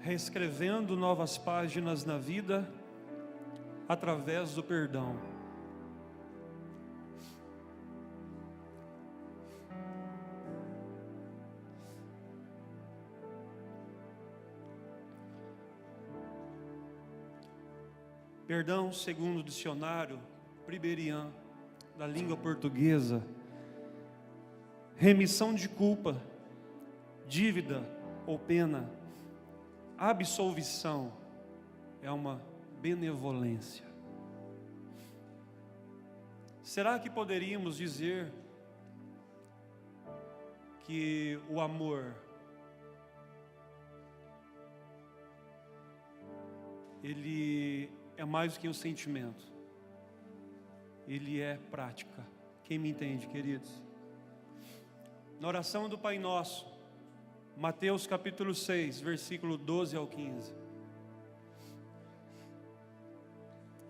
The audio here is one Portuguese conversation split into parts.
reescrevendo novas páginas na vida através do perdão. Perdão, segundo o dicionário Priberan da língua portuguesa, remissão de culpa, dívida ou pena, absolvição, é uma benevolência. Será que poderíamos dizer que o amor, ele é mais do que um sentimento, ele é prática? Quem me entende, queridos? Na oração do Pai Nosso, Mateus capítulo 6, versículo 12 ao 15.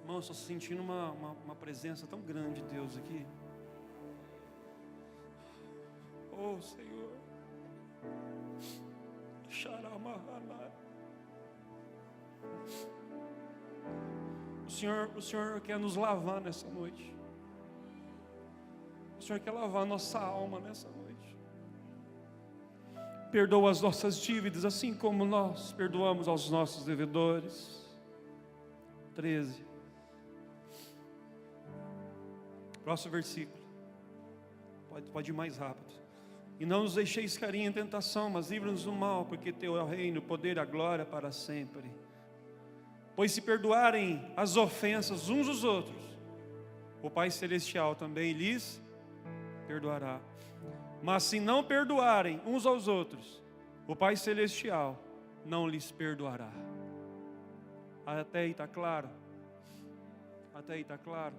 Irmão, estou sentindo uma presença tão grande de Deus aqui. Oh, Senhor. Xaramahana. O Senhor quer nos lavar nessa noite. O Senhor quer lavar nossa alma nessa noite. Perdoa as nossas dívidas, assim como nós perdoamos aos nossos devedores. 13. Próximo versículo. Pode ir mais rápido. E não nos deixeis cair em tentação, mas livra-nos do mal, porque teu é o reino, o poder e a glória para sempre. Pois se perdoarem as ofensas uns dos outros, o Pai Celestial também lhes perdoará. Mas se não perdoarem uns aos outros, o Pai Celestial não lhes perdoará. Até aí está claro? Até aí está claro?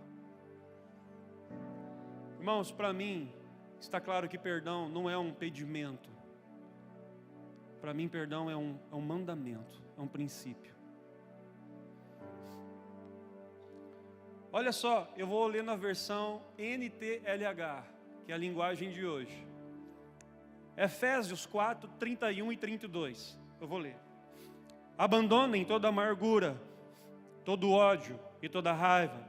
Irmãos, para mim, está claro que perdão não é um pedimento. Para mim, perdão é um mandamento, é um princípio. Olha só, eu vou ler na versão NTLH, que é a linguagem de hoje. Efésios 4, 31 e 32. Eu vou ler. Abandonem toda amargura, todo ódio e toda raiva.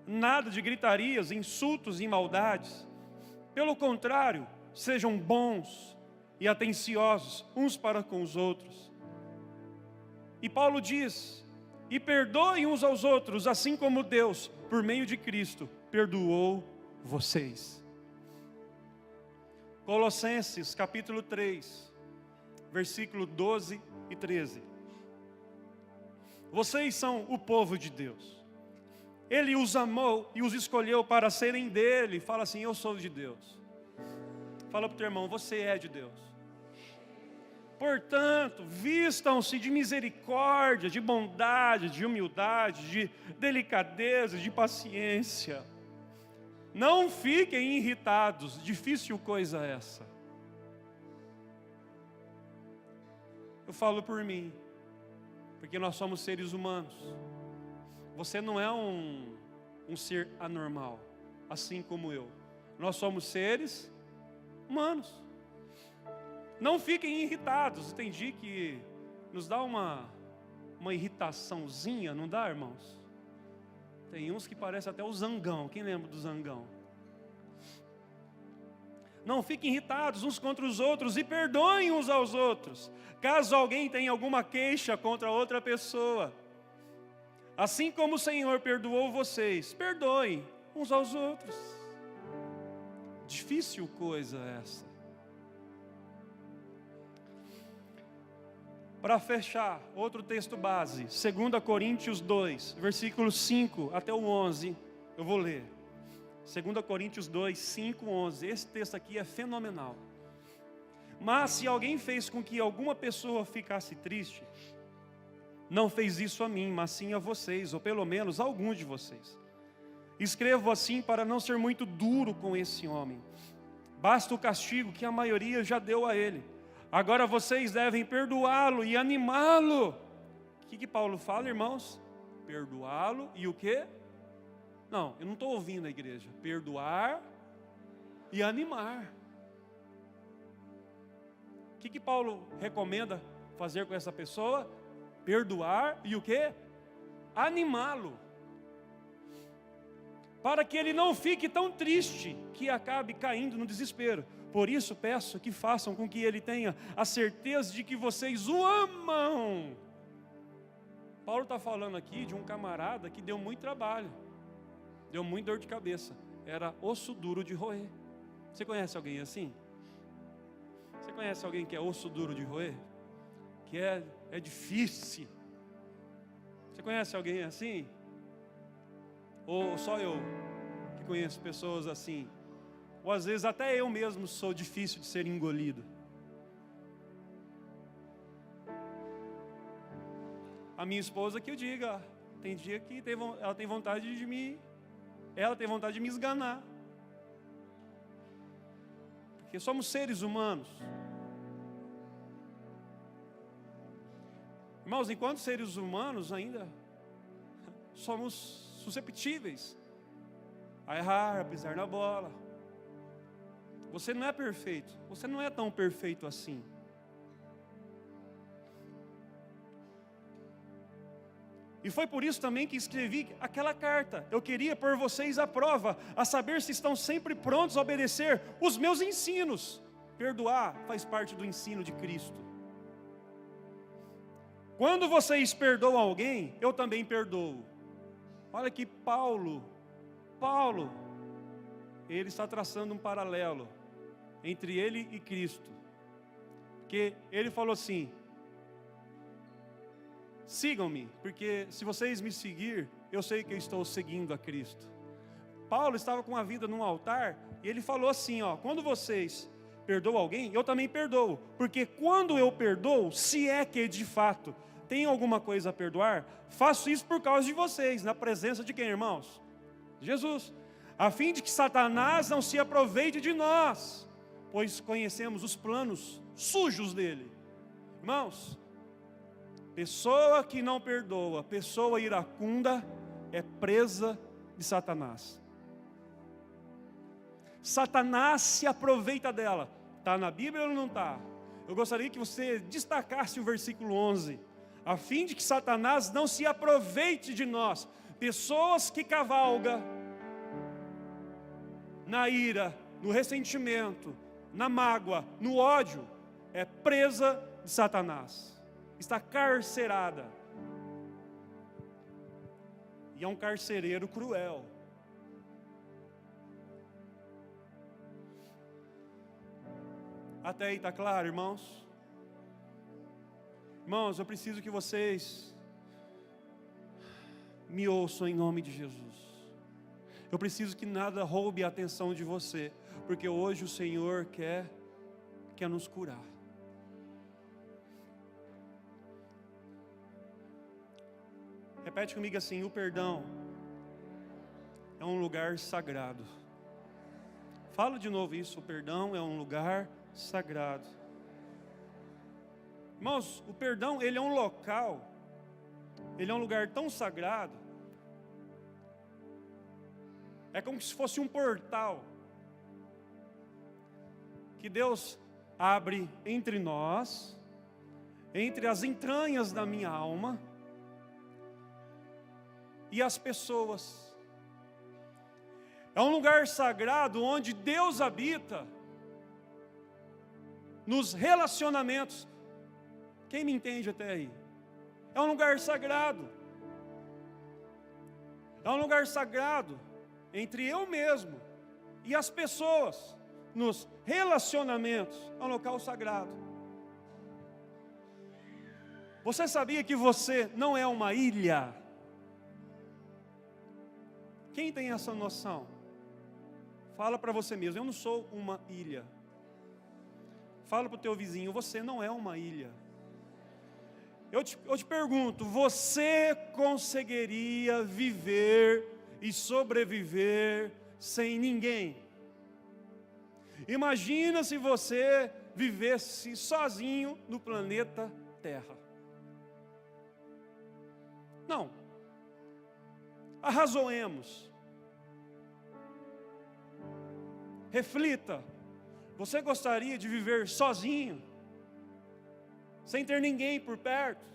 Nada de gritarias, insultos e maldades. Pelo contrário, sejam bons e atenciosos uns para com os outros. E Paulo diz: e perdoem uns aos outros, assim como Deus, por meio de Cristo, perdoou vocês. Colossenses capítulo 3, versículo 12 e 13. Vocês são o povo de Deus. Ele os amou e os escolheu para serem dele. Fala assim: eu sou de Deus. Fala para o teu irmão: você é de Deus. Portanto, vistam-se de misericórdia, de bondade, de humildade, de delicadeza, de paciência. Não fiquem irritados, difícil coisa essa. Eu falo por mim, porque nós somos seres humanos. Você não é um ser anormal, assim como eu. Nós somos seres humanos. Não fiquem irritados. Entendi que nos dá uma irritaçãozinha, não dá, irmãos? Tem uns que parecem até o zangão. Quem lembra do zangão? Não fiquem irritados uns contra os outros e perdoem uns aos outros, caso alguém tenha alguma queixa contra outra pessoa. Assim como o Senhor perdoou vocês, perdoem uns aos outros. Difícil coisa essa. Para fechar, outro texto base, 2 Coríntios 2, versículos 5 até o 11, eu vou ler. 2 Coríntios 2, 5, 11, esse texto aqui é fenomenal. Mas se alguém fez com que alguma pessoa ficasse triste, não fez isso a mim, mas sim a vocês, ou pelo menos a alguns de vocês. Escrevo assim para não ser muito duro com esse homem. Basta o castigo que a maioria já deu a ele. Agora vocês devem perdoá-lo e animá-lo. O que Paulo fala, irmãos? Perdoá-lo e o quê? Não, eu não estou ouvindo a igreja. Perdoar e animar. O que Paulo recomenda fazer com essa pessoa? Perdoar e o quê? Animá-lo. Para que ele não fique tão triste que acabe caindo no desespero. Por isso peço que façam com que ele tenha a certeza de que vocês o amam. Paulo está falando aqui de um camarada que deu muito trabalho, deu muita dor de cabeça, era osso duro de roer. Você conhece alguém assim? Você conhece alguém que é osso duro de roer? Que é difícil. Você conhece alguém assim? Ou só eu que conheço pessoas assim? Ou às vezes até eu mesmo sou difícil de ser engolido. A minha esposa que eu diga, tem dia que ela tem vontade de me esganar. Porque somos seres humanos. Irmãos, enquanto seres humanos ainda somos susceptíveis a errar, a pisar na bola. Você não é perfeito, você não é tão perfeito assim. E foi por isso também que escrevi aquela carta. Eu queria pôr vocês à prova, a saber se estão sempre prontos a obedecer os meus ensinos. Perdoar faz parte do ensino de Cristo. Quando vocês perdoam alguém, eu também perdoo. Olha que Paulo, ele está traçando um paralelo entre ele e Cristo. Porque ele falou assim: sigam-me, porque se vocês me seguir, eu sei que eu estou seguindo a Cristo. Paulo estava com a vida num altar, e ele falou assim, quando vocês perdoam alguém, eu também perdoo. Porque quando eu perdoo, se é que de fato tem alguma coisa a perdoar, faço isso por causa de vocês, na presença de quem, irmãos? Jesus. A fim de que Satanás não se aproveite de nós, pois conhecemos os planos sujos dele. Irmãos, pessoa que não perdoa, pessoa iracunda, é presa de Satanás. Satanás se aproveita dela. Está na Bíblia ou não está? Eu gostaria que você destacasse o versículo 11. A fim de que Satanás não se aproveite de nós. Pessoas que cavalgam na ira, no ressentimento, na mágoa, no ódio, é presa de Satanás. Está carcerada. E é um carcereiro cruel. Até aí está claro, irmãos? Irmãos, eu preciso que vocês me ouçam em nome de Jesus. Eu preciso que nada roube a atenção de você, porque hoje o Senhor quer nos curar. Repete comigo assim: o perdão é um lugar sagrado. Fala de novo isso: o perdão é um lugar sagrado. Irmãos, o perdão, ele é um local, ele é um lugar tão sagrado, é como se fosse um portal, que Deus abre entre nós, entre as entranhas da minha alma, e as pessoas. É um lugar sagrado onde Deus habita, nos relacionamentos. Quem me entende até aí? É um lugar sagrado. É um lugar sagrado entre eu mesmo e as pessoas, nos relacionamentos. É um local sagrado. Você sabia que você não é uma ilha? Quem tem essa noção? Fala para você mesmo: eu não sou uma ilha. Fala para o teu vizinho: você não é uma ilha. Eu te pergunto: você conseguiria viver e sobreviver sem ninguém? Imagina se você vivesse sozinho no planeta Terra. Não. Arrazoemos. Reflita. Você gostaria de viver sozinho? sem ter ninguém por perto.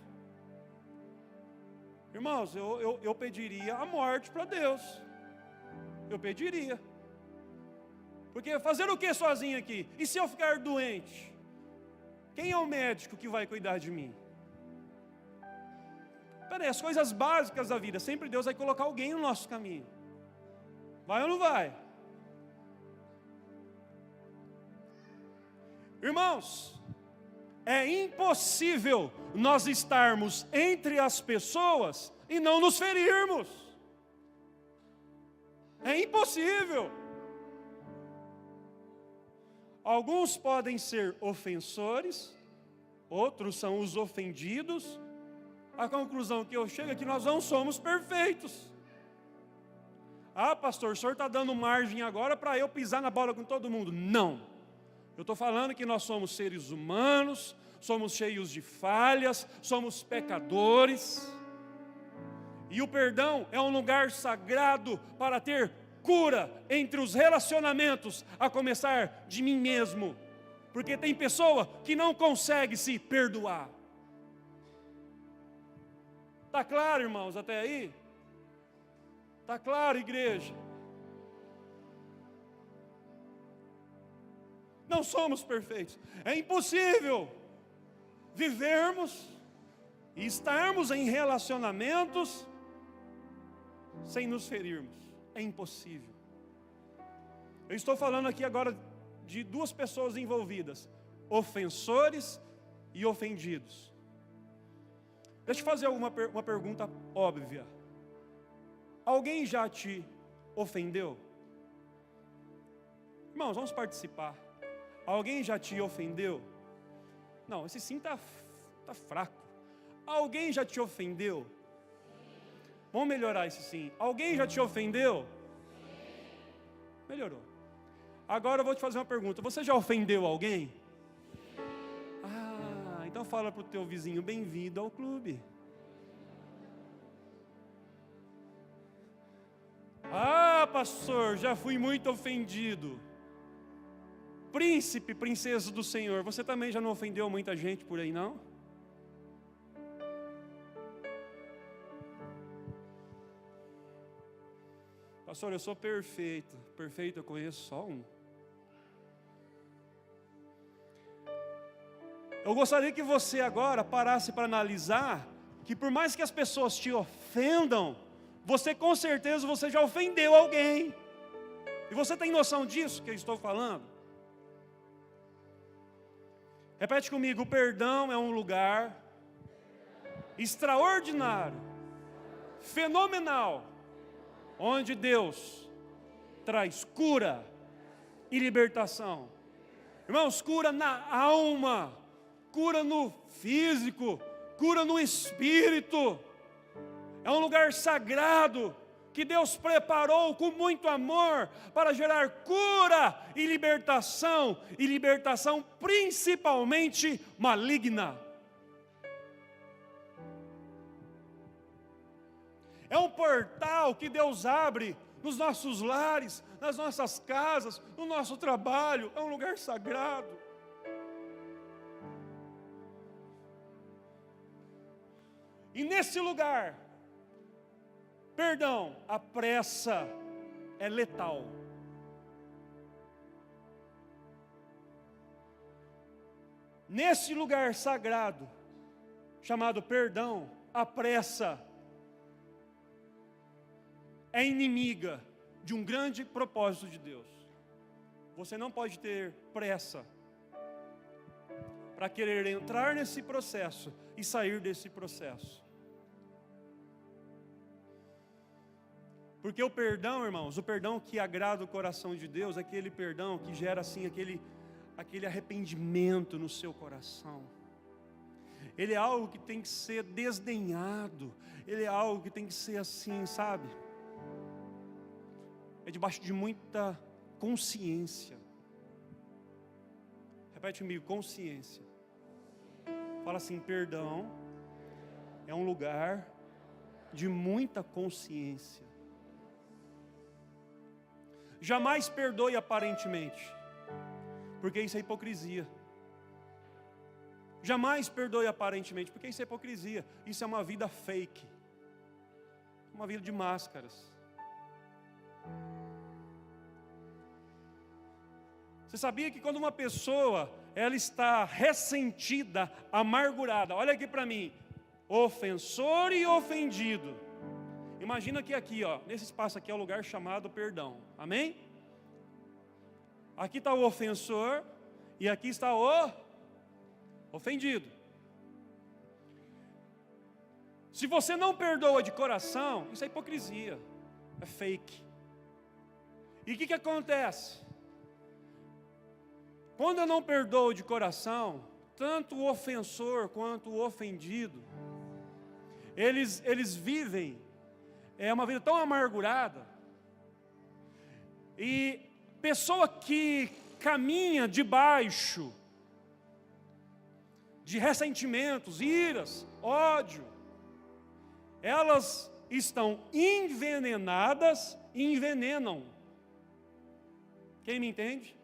Irmãos, eu pediria a morte para Deus. Eu pediria. Porque fazer o que sozinho aqui? E se eu ficar doente? Quem é o médico que vai cuidar de mim? Peraí, as coisas básicas da vida, sempre Deus vai colocar alguém no nosso caminho. Vai ou não vai? Irmãos, é impossível nós estarmos entre as pessoas e não nos ferirmos. É impossível. Alguns podem ser ofensores, outros são os ofendidos. A conclusão que eu chego é que nós não somos perfeitos. Ah, pastor, o senhor está dando margem agora para eu pisar na bola com todo mundo. Não. Eu estou falando que nós somos seres humanos, somos cheios de falhas, somos pecadores. E o perdão é um lugar sagrado para ter cura entre os relacionamentos, a começar de mim mesmo. Porque tem pessoa que não consegue se perdoar. Está claro, irmãos, até aí? Está claro, igreja? Não somos perfeitos. É impossível vivermos e estarmos em relacionamentos sem nos ferirmos. É impossível. Eu estou falando aqui agora de duas pessoas envolvidas: ofensores e ofendidos. Deixa eu fazer uma pergunta óbvia. Alguém já te ofendeu? Irmãos, vamos participar. Alguém já te ofendeu? Não, esse sim está fraco. Alguém já te ofendeu? Vamos melhorar esse sim. Alguém já te ofendeu? Melhorou. Agora eu vou te fazer uma pergunta. Você já ofendeu alguém? Ah, então fala para o teu vizinho: bem-vindo ao clube. Ah, pastor, já fui muito ofendido. Príncipe, princesa do Senhor, você também já não ofendeu muita gente por aí, não? Pastor, eu sou perfeito. Perfeito, eu conheço só um. Eu gostaria que você agora parasse para analisar que por mais que as pessoas te ofendam, você com certeza você já ofendeu alguém. E você tem noção disso que eu estou falando? Repete comigo: o perdão é um lugar extraordinário, fenomenal, onde Deus traz cura e libertação. Irmãos, cura na alma, cura no físico, cura no espírito. É um lugar sagrado que Deus preparou com muito amor para gerar cura e libertação principalmente maligna. É um portal que Deus abre nos nossos lares, nas nossas casas, no nosso trabalho. É um lugar sagrado. E nesse lugar, perdão, a pressa é letal. Nesse lugar sagrado, chamado perdão, a pressa é inimiga de um grande propósito de Deus. Você não pode ter pressa para querer entrar nesse processo e sair desse processo. Porque o perdão, irmãos, o perdão que agrada o coração de Deus, aquele perdão que gera assim aquele arrependimento no seu coração. Ele é algo que tem que ser desdenhado. Ele é algo que tem que ser assim, sabe? É debaixo de muita consciência. Repete comigo: consciência. Fala assim: perdão é um lugar de muita consciência. Jamais perdoe aparentemente, porque isso é hipocrisia. Jamais perdoe aparentemente, porque isso é hipocrisia. Isso é uma vida fake. Uma vida de máscaras. Você sabia que quando uma pessoa, ela está ressentida, amargurada, olha aqui para mim, ofensor e ofendido. Imagina que aqui, ó, nesse espaço aqui é o lugar chamado perdão, amém? Aqui está o ofensor e aqui está o ofendido. Se você não perdoa de coração, isso é hipocrisia, é fake. E o que acontece? Quando eu não perdoo de coração, tanto o ofensor quanto o ofendido, eles vivem uma vida tão amargurada. E pessoa que caminha debaixo de ressentimentos, iras, ódio, elas estão envenenadas e envenenam. Quem me entende?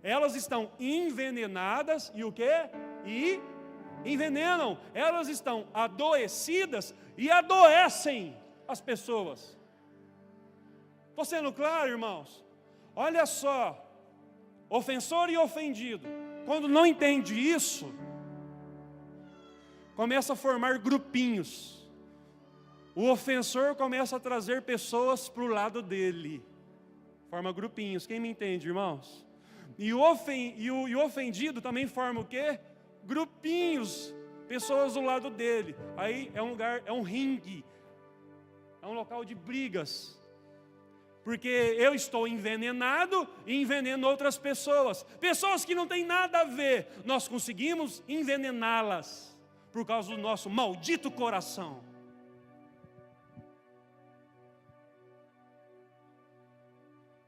Elas estão envenenadas e o quê? E envenenam. Elas estão adoecidas e adoecem as pessoas. Estou sendo claro, irmãos? Olha só, ofensor e ofendido, quando não entende isso, começa a formar grupinhos. O ofensor começa a trazer pessoas para o lado dele. Forma grupinhos. Quem me entende, irmãos? E o ofendido também forma o quê? Grupinhos, pessoas do lado dele. Aí é um lugar, é um ringue, é um local de brigas. Porque eu estou envenenado e enveneno outras pessoas. Pessoas que não têm nada a ver, nós conseguimos envenená-las por causa do nosso maldito coração.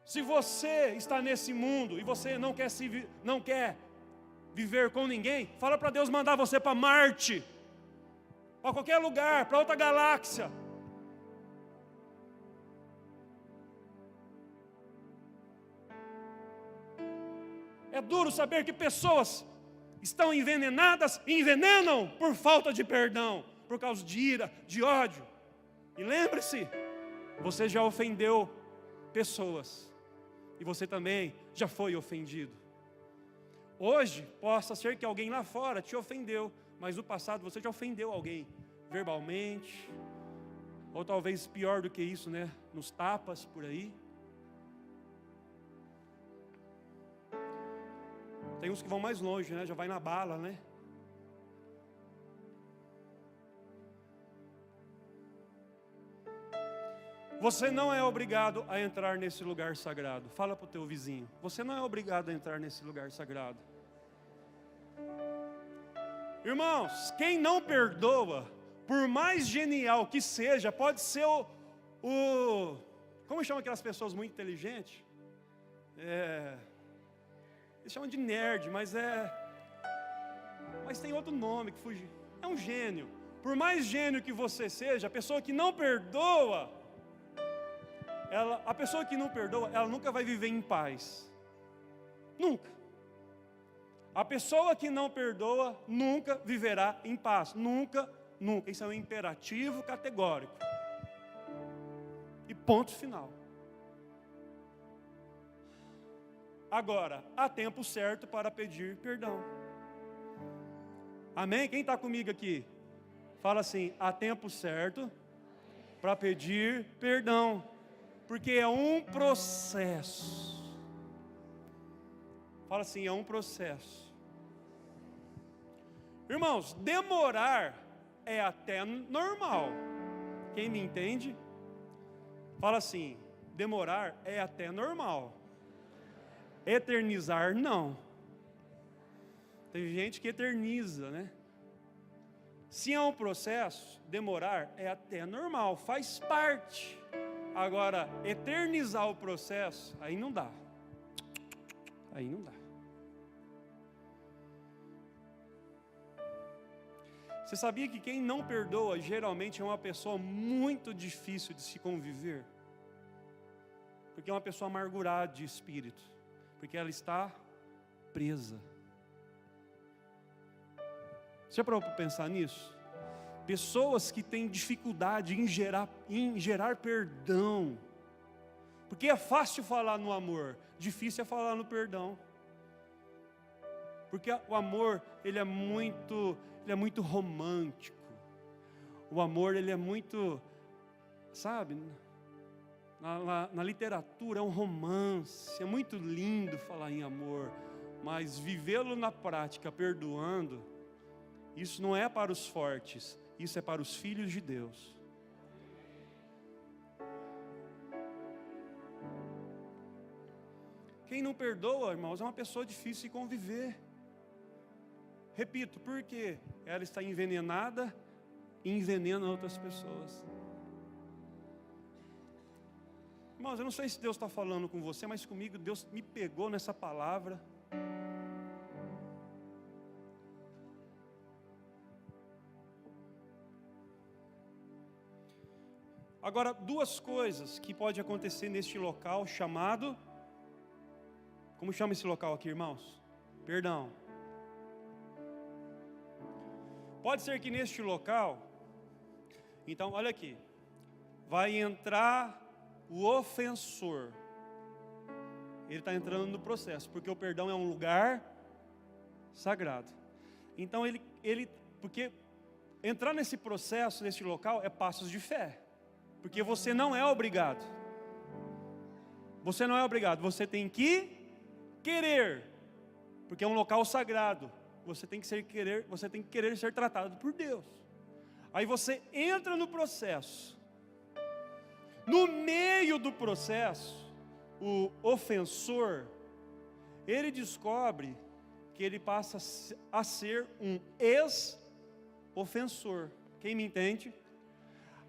Se você está nesse mundo e você não quer viver com ninguém, fala para Deus mandar você para Marte, para qualquer lugar, para outra galáxia. É duro saber que pessoas estão envenenadas e envenenam por falta de perdão, por causa de ira, de ódio. E lembre-se, você já ofendeu pessoas. E você também já foi ofendido. Hoje, possa ser que alguém lá fora te ofendeu, mas no passado você já ofendeu alguém, verbalmente, ou talvez pior do que isso, né? Nos tapas por aí. Tem uns que vão mais longe, né? Já vai na bala, né? Você não é obrigado a entrar nesse lugar sagrado. Fala para o teu vizinho. Você não é obrigado a entrar nesse lugar sagrado. Irmãos, quem não perdoa, por mais genial que seja, pode ser como chama aquelas pessoas muito inteligentes? Eles chamam de nerd, mas tem outro nome que fugiu. É um gênio. Por mais gênio que você seja, a pessoa que não perdoa, a pessoa que não perdoa, ela nunca vai viver em paz. Nunca. A pessoa que não perdoa nunca viverá em paz. Nunca, nunca. Isso é um imperativo categórico. E ponto final. Agora, há tempo certo para pedir perdão. Amém? Quem está comigo aqui? Fala assim, há tempo certo para pedir perdão. Porque é um processo. Fala assim, é um processo. Irmãos, demorar é até normal. Quem me entende? Fala assim, demorar é até normal. Eternizar, não. Tem gente que eterniza, né? Se é um processo, demorar é até normal, faz parte. Agora, eternizar o processo, aí não dá. Aí não dá. Você sabia que quem não perdoa, geralmente é uma pessoa muito difícil de se conviver? Porque é uma pessoa amargurada de espírito. Porque ela está presa. Você já parou para pensar nisso? Pessoas que têm dificuldade em gerar perdão. Porque é fácil falar no amor, difícil é falar no perdão. Porque o amor, ele é muito romântico. O amor, ele é muito, sabe, na literatura é um romance, é muito lindo falar em amor, mas vivê-lo na prática, perdoando, isso não é para os fortes, isso é para os filhos de Deus. Quem não perdoa, irmãos, é uma pessoa difícil de conviver. Repito, porque ela está envenenada e envenena outras pessoas. Irmãos, eu não sei se Deus está falando com você, mas comigo Deus me pegou nessa palavra. Agora, duas coisas que pode acontecer neste local chamado... Como chama esse local aqui, irmãos? Perdão. Pode ser que neste local, então olha aqui, vai entrar o ofensor. Ele está entrando no processo, porque o perdão é um lugar sagrado. Então porque entrar nesse processo, neste local, é passos de fé. Porque você não é obrigado. Você não é obrigado, você tem que querer. Porque é um local sagrado. Você tem que querer ser tratado por Deus. Aí você entra no processo. No meio do processo, o ofensor, ele descobre que ele passa a ser um ex-ofensor. Quem me entende?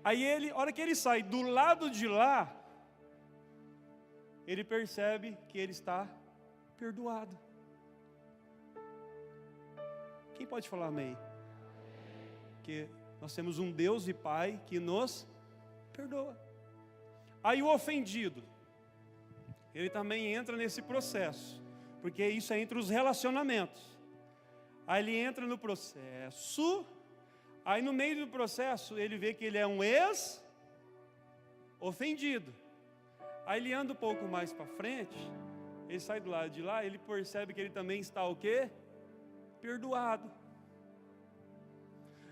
Aí a hora que ele sai do lado de lá, ele percebe que ele está perdoado. Quem pode falar amém? Que nós temos um Deus e Pai que nos perdoa. Aí o ofendido, ele também entra nesse processo, porque isso é entre os relacionamentos. Aí ele entra no processo, aí no meio do processo ele vê que ele é um ex-ofendido. Aí ele anda um pouco mais para frente, ele sai do lado de lá, ele percebe que ele também está o quê? Perdoado.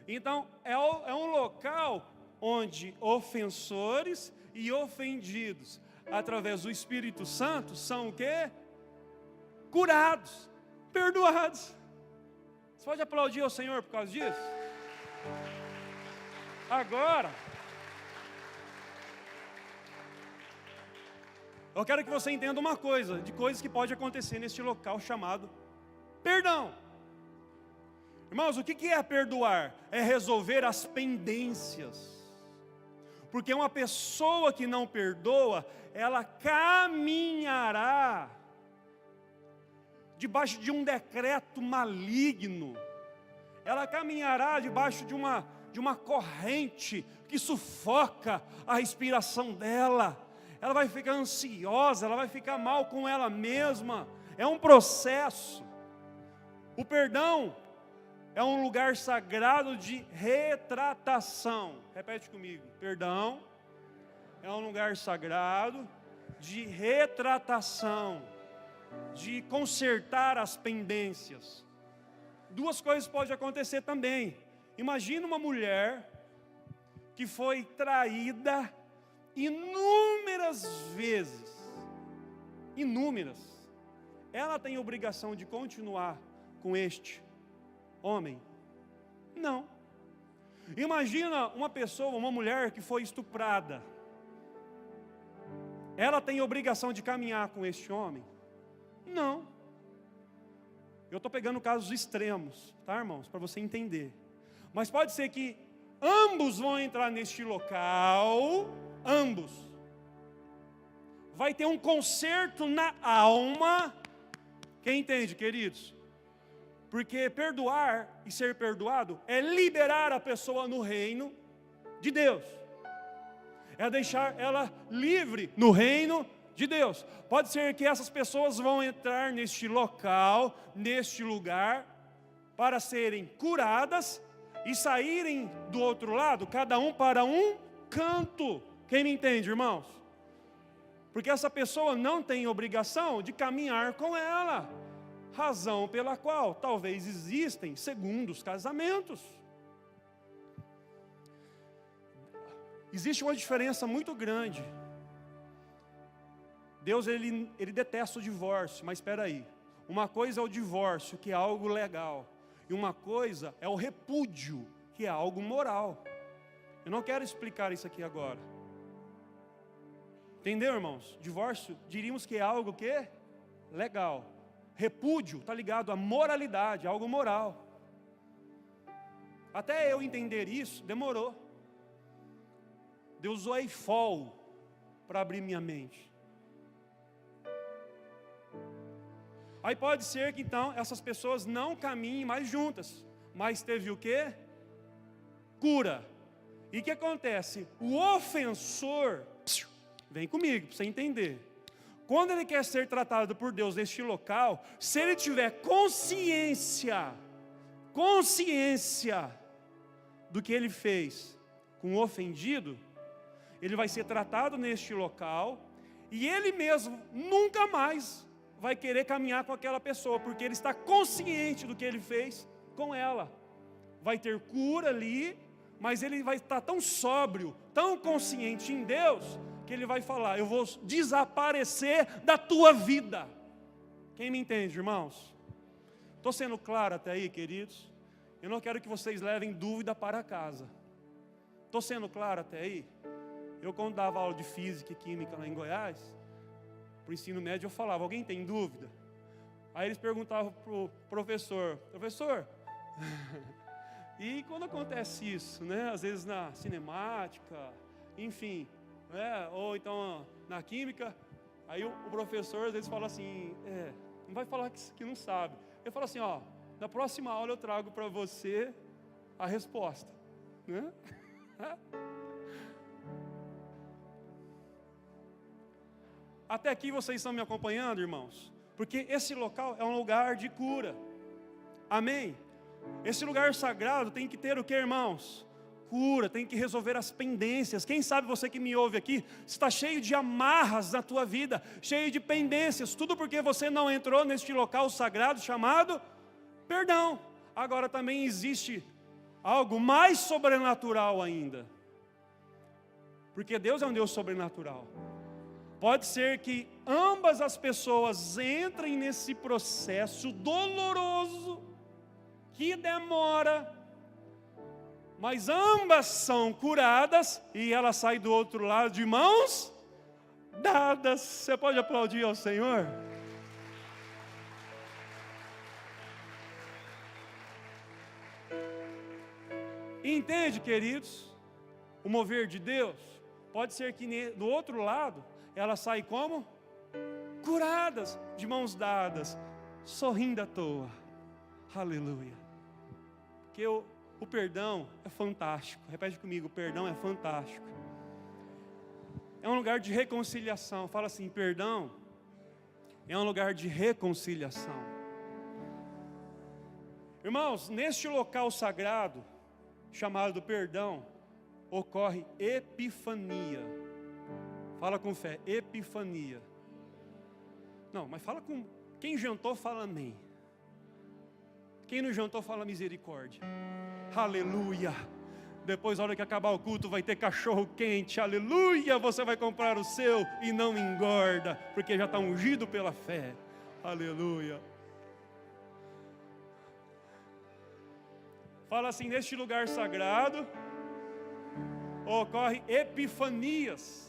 Então é um local onde ofensores e ofendidos, através do Espírito Santo, são o quê? Curados, perdoados. Você pode aplaudir ao Senhor por causa disso? Agora, eu quero que você entenda uma coisa, de coisas que pode acontecer neste local chamado perdão. Irmãos, o que é perdoar? É resolver as pendências. Porque uma pessoa que não perdoa, ela caminhará debaixo de um decreto maligno. Ela caminhará debaixo de uma corrente que sufoca a respiração dela. Ela vai ficar ansiosa, ela vai ficar mal com ela mesma. É um processo. O perdão é um lugar sagrado de retratação. Repete comigo. Perdão é um lugar sagrado de retratação, de consertar as pendências. Duas coisas podem acontecer também. Imagina uma mulher que foi traída inúmeras vezes. Inúmeras. Ela tem obrigação de continuar com este homem? Não. Imagina uma pessoa, uma mulher que foi estuprada. Ela tem obrigação de caminhar com este homem? Não. Eu estou pegando casos extremos, tá, irmãos? Para você entender. Mas pode ser que ambos vão entrar neste local, ambos. Vai ter um conserto na alma. Quem entende, queridos? Porque perdoar e ser perdoado é liberar a pessoa no reino de Deus. É deixar ela livre no reino de Deus. Pode ser que essas pessoas vão entrar neste local, neste lugar, para serem curadas e saírem do outro lado, cada um para um canto. Quem me entende, irmãos? Porque essa pessoa não tem obrigação de caminhar com ela, razão pela qual talvez existem segundos casamentos. Existe uma diferença muito grande. Deus, ele detesta o divórcio, mas espera aí. Uma coisa é o divórcio, que é algo legal, e uma coisa é o repúdio, que é algo moral. Eu não quero explicar isso aqui agora. Entendeu, irmãos? Divórcio, diríamos que é algo que legal. Repúdio está ligado à moralidade, algo moral. Até eu entender isso, demorou. Deus usou a Eifol para abrir minha mente. Aí pode ser que então essas pessoas não caminhem mais juntas, mas teve o quê? Cura. E o que acontece? O ofensor, vem comigo para você entender. Quando ele quer ser tratado por Deus neste local, se ele tiver consciência do que ele fez com o ofendido, ele vai ser tratado neste local, e ele mesmo nunca mais vai querer caminhar com aquela pessoa, porque ele está consciente do que ele fez com ela. Vai ter cura ali, mas ele vai estar tão sóbrio, tão consciente em Deus, que ele vai falar: eu vou desaparecer da tua vida. Quem me entende, irmãos? Estou sendo claro até aí, queridos? Eu não quero que vocês levem dúvida para casa. Estou sendo claro até aí? Eu, quando dava aula de física e química lá em Goiás, para o ensino médio, eu falava: alguém tem dúvida? Aí eles perguntavam para o professor: professor, e quando acontece isso, né? Às vezes na cinemática, enfim, né? Ou então na química, aí o professor às vezes fala assim: não vai falar que não sabe. Ele fala assim: ó, na próxima aula eu trago para você a resposta, né? Até aqui vocês estão me acompanhando, irmãos? Porque esse local é um lugar de cura. Amém? Esse lugar sagrado tem que ter o que, irmãos? Cura, tem que resolver as pendências. Quem sabe você que me ouve aqui, está cheio de amarras na tua vida, cheio de pendências, tudo porque você não entrou neste local sagrado chamado perdão. Agora também existe algo mais sobrenatural ainda, porque Deus é um Deus sobrenatural. Pode ser que ambas as pessoas entrem nesse processo doloroso, que demora, mas ambas são curadas e ela sai do outro lado de mãos dadas. Você pode aplaudir ao Senhor? Entende, queridos? O mover de Deus. Pode ser que do outro lado ela sai como? Curadas, de mãos dadas, sorrindo à toa. Aleluia. Porque o perdão é fantástico. Repete comigo: o perdão é fantástico. É um lugar de reconciliação. Fala assim: perdão é um lugar de reconciliação. Irmãos, neste local sagrado, chamado perdão, ocorre epifania. Fala com fé: epifania. Não, mas fala com... Quem jantou, fala amém. Quem não jantou, fala misericórdia. Aleluia. Depois, na hora que acabar o culto, vai ter cachorro quente. Aleluia. Você vai comprar o seu e não engorda, porque já está ungido pela fé. Aleluia. Fala assim: neste lugar sagrado ocorre epifanias.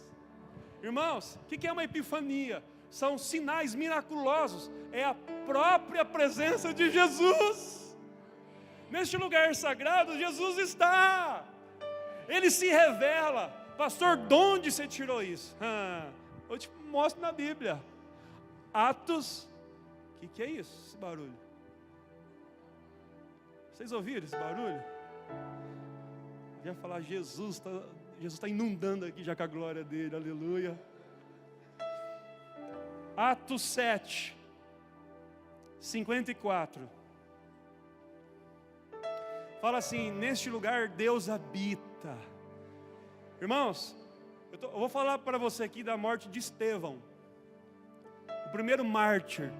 Irmãos, o que é uma epifania? São sinais miraculosos. É a própria presença de Jesus. Neste lugar sagrado, Jesus está. Ele se revela. Pastor, de onde você tirou isso? Eu te mostro na Bíblia. Atos. O que é isso, esse barulho? Vocês ouviram esse barulho? Eu ia falar: Jesus está inundando aqui já com a glória dele. Aleluia. Atos 7, 54. Fala assim: neste lugar Deus habita. Irmãos, eu vou falar para você aqui da morte de Estevão, o primeiro mártir.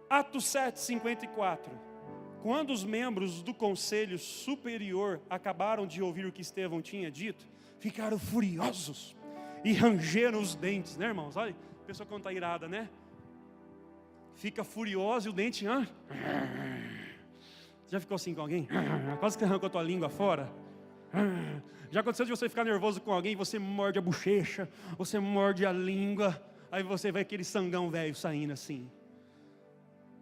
Atos 7:54. Quando os membros do conselho superior acabaram de ouvir o que Estevão tinha dito, ficaram furiosos e rangeram os dentes, né, irmãos? Olha, a pessoa quando está irada, né? Fica furiosa e o dente, já ficou assim com alguém? Quase que arrancou a tua língua fora. Já aconteceu de você ficar nervoso com alguém, você morde a bochecha, você morde a língua, aí você vê aquele sangão velho saindo assim.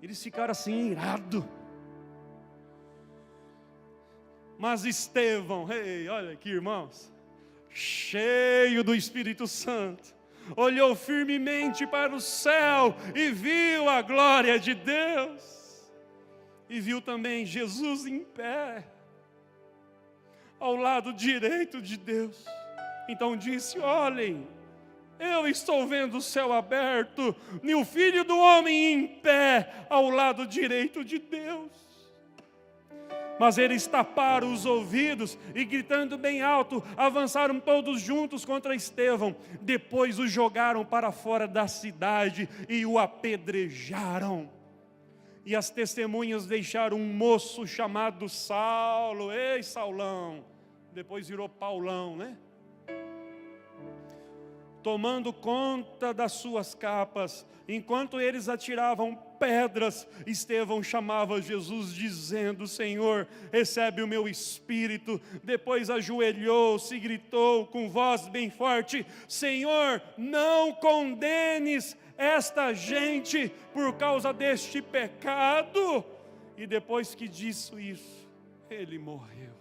Eles ficaram assim, irados. Mas Estevão, olha aqui, irmãos, cheio do Espírito Santo, olhou firmemente para o céu e viu a glória de Deus. E viu também Jesus em pé, ao lado direito de Deus. Então disse: olhem, eu estou vendo o céu aberto e o Filho do Homem em pé, ao lado direito de Deus. Mas eles taparam os ouvidos e, gritando bem alto, avançaram todos juntos contra Estevão. Depois o jogaram para fora da cidade e o apedrejaram. E as testemunhas deixaram um moço chamado Saulo. Ei, Saulão! Depois virou Paulão, né? Tomando conta das suas capas. Enquanto eles atiravam pedras, Estevão chamava Jesus, dizendo: Senhor, recebe o meu espírito. Depois ajoelhou-se e gritou com voz bem forte: Senhor, não condenes esta gente por causa deste pecado. E depois que disse isso, ele morreu.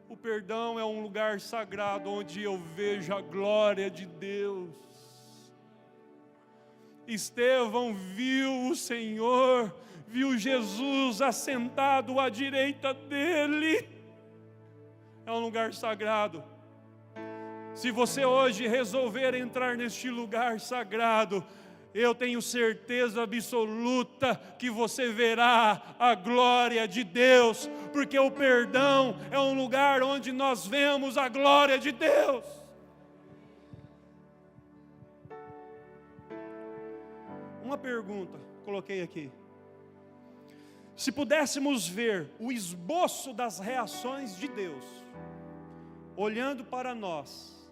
O perdão é um lugar sagrado onde eu vejo a glória de Deus. Estevão viu o Senhor, viu Jesus assentado à direita dele. É um lugar sagrado. Se você hoje resolver entrar neste lugar sagrado, eu tenho certeza absoluta que você verá a glória de Deus, porque o perdão é um lugar onde nós vemos a glória de Deus. Uma pergunta, coloquei aqui. Se pudéssemos ver o esboço das reações de Deus, olhando para nós,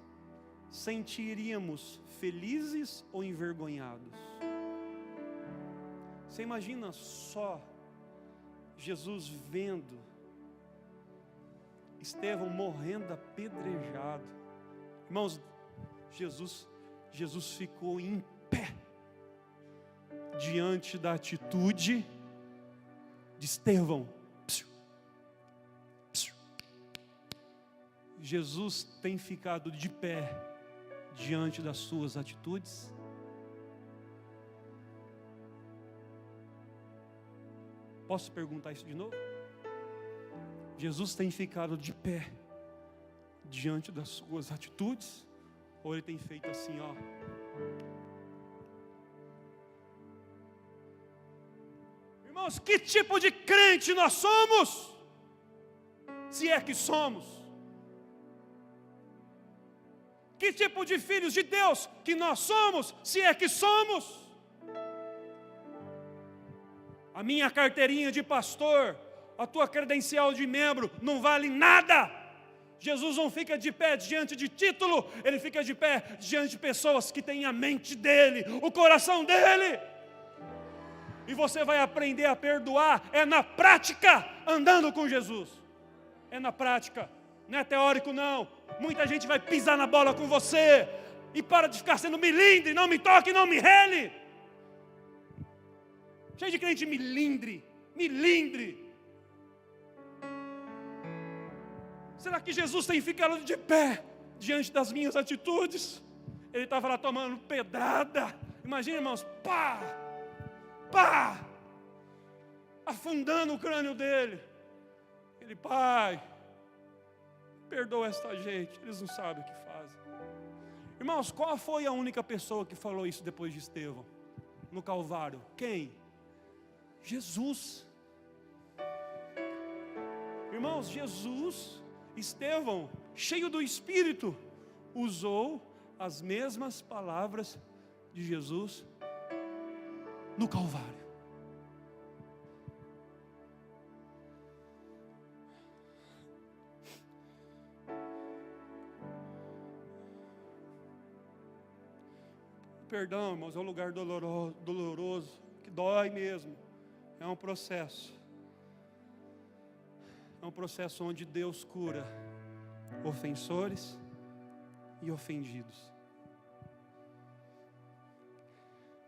sentiríamos felizes ou envergonhados? Você imagina só Jesus vendo Estevão morrendo apedrejado. Irmãos, Jesus ficou em pé diante da atitude de Estevão. Jesus tem ficado de pé diante das suas atitudes? Posso perguntar isso de novo? Jesus tem ficado de pé diante das suas atitudes? Ou ele tem feito assim, ó? Irmãos, que tipo de crente nós somos? Se é que somos. Que tipo de filhos de Deus que nós somos, se é que somos? A minha carteirinha de pastor, a tua credencial de membro não vale nada. Jesus não fica de pé diante de título, ele fica de pé diante de pessoas que têm a mente dele, o coração dele. E você vai aprender a perdoar, é na prática, andando com Jesus. É na prática, não é teórico não. Muita gente vai pisar na bola com você, e para de ficar sendo milindre, não me toque, não me rele. Cheio de crente milindre. Será que Jesus tem ficado de pé diante das minhas atitudes? Ele estava lá tomando pedrada. Imagina, irmãos, pá, afundando o crânio dele. Ele: Pai, perdoa esta gente, eles não sabem o que fazem. Irmãos, qual foi a única pessoa que falou isso depois de Estevão? no Calvário? Quem? Jesus. Irmãos, Jesus, Estevão, cheio do Espírito, usou as mesmas palavras de Jesus no Calvário. Perdão, irmãos, é um lugar doloroso, que dói mesmo. É um processo. É um processo onde Deus cura ofensores e ofendidos.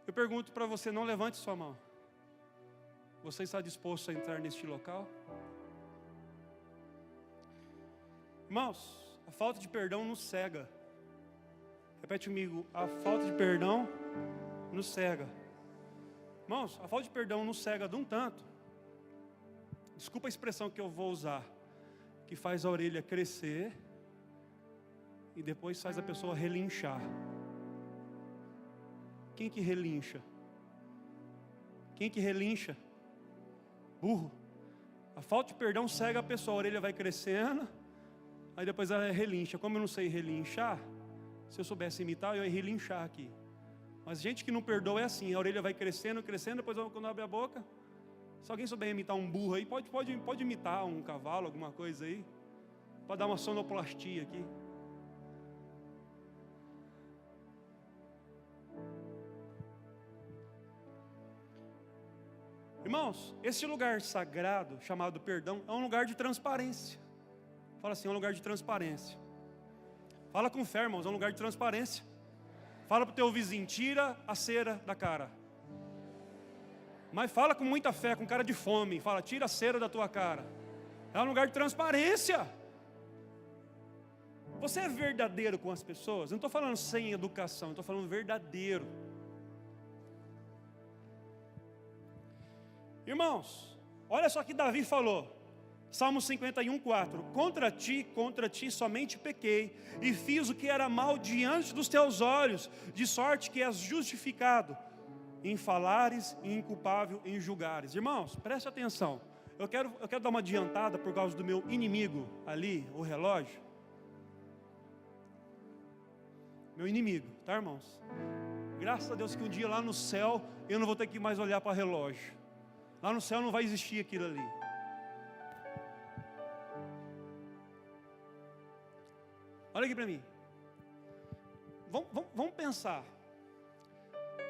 Eu pergunto para você, não levante sua mão. Você está disposto a entrar neste local? Irmãos, a falta de perdão nos cega. Repete comigo, a falta de perdão nos cega. Irmãos, a falta de perdão nos cega de um tanto. Desculpa a expressão que eu vou usar. Que faz a orelha crescer e depois faz a pessoa relinchar. Quem que relincha? Quem que relincha? Burro. A falta de perdão cega a pessoa, a orelha vai crescendo, aí depois ela relincha. Como eu não sei relinchar, se eu soubesse imitar, eu ia relinchar aqui. Mas gente que não perdoa é assim, a orelha vai crescendo, crescendo, depois quando abre a boca. Se alguém souber imitar um burro aí, pode imitar um cavalo, alguma coisa aí. Pode dar uma sonoplastia aqui. Irmãos, esse lugar sagrado, chamado perdão, é um lugar de transparência. Fala assim, é um lugar de transparência. Fala com fé, irmãos, é um lugar de transparência. Fala para o teu vizinho, tira a cera da cara. Mas fala com muita fé, com cara de fome. Fala, tira a cera da tua cara. É um lugar de transparência. Você é verdadeiro com as pessoas? Eu não estou falando sem educação, eu estou falando verdadeiro. Irmãos, olha só que Davi falou. Salmo 51, 4. Contra ti somente pequei, e fiz o que era mal diante dos teus olhos, de sorte que és justificado em falares e inculpável em julgares. Irmãos, preste atenção. Eu quero dar uma adiantada por causa do meu inimigo ali, o relógio. Meu inimigo, tá, irmãos? Graças a Deus que um dia lá no céu eu não vou ter que mais olhar para relógio. Lá no céu não vai existir aquilo ali. Olha aqui para mim. Vamos pensar.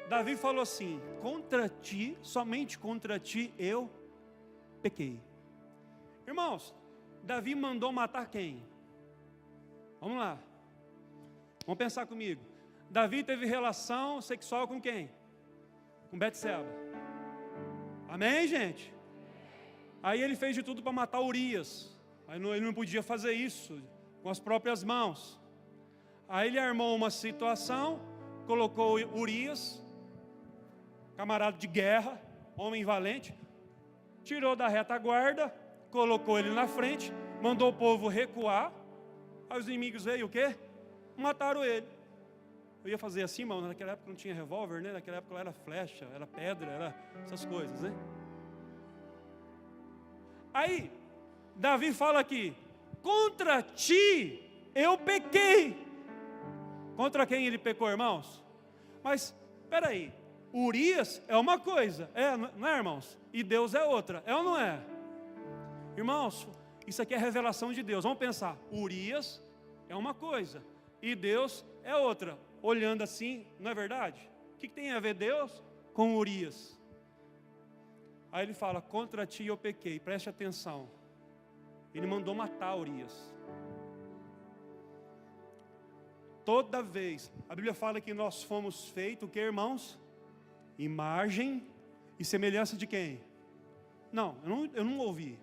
Davi falou assim: contra ti, somente contra ti eu pequei. Irmãos, Davi mandou matar quem? Vamos lá. Vamos pensar comigo. Davi teve relação sexual com quem? Com Betseba. Amém, gente? Aí ele fez de tudo para matar Urias. Aí ele não podia fazer isso com as próprias mãos. Aí ele armou uma situação, colocou Urias, camarada de guerra, homem valente, tirou da retaguarda, colocou ele na frente, mandou o povo recuar. Aí os inimigos veio o quê? Mataram ele. Eu ia fazer assim, mano, naquela época não tinha revólver, né? Naquela época era flecha, era pedra, era essas coisas, né? Aí, Davi fala aqui: contra ti eu pequei. Contra quem ele pecou, irmãos? Mas, espera aí, Urias é uma coisa, não é, irmãos? E Deus é outra, é ou não é? Irmãos, isso aqui é revelação de Deus. Vamos pensar, Urias é uma coisa e Deus é outra. Olhando assim, não é verdade? O que tem a ver Deus com Urias? Aí ele fala: contra ti eu pequei. Preste atenção. Ele mandou matar Urias. Toda vez, a Bíblia fala que nós fomos feitos, o que, irmãos? Imagem e semelhança de quem? Não, eu não ouvi.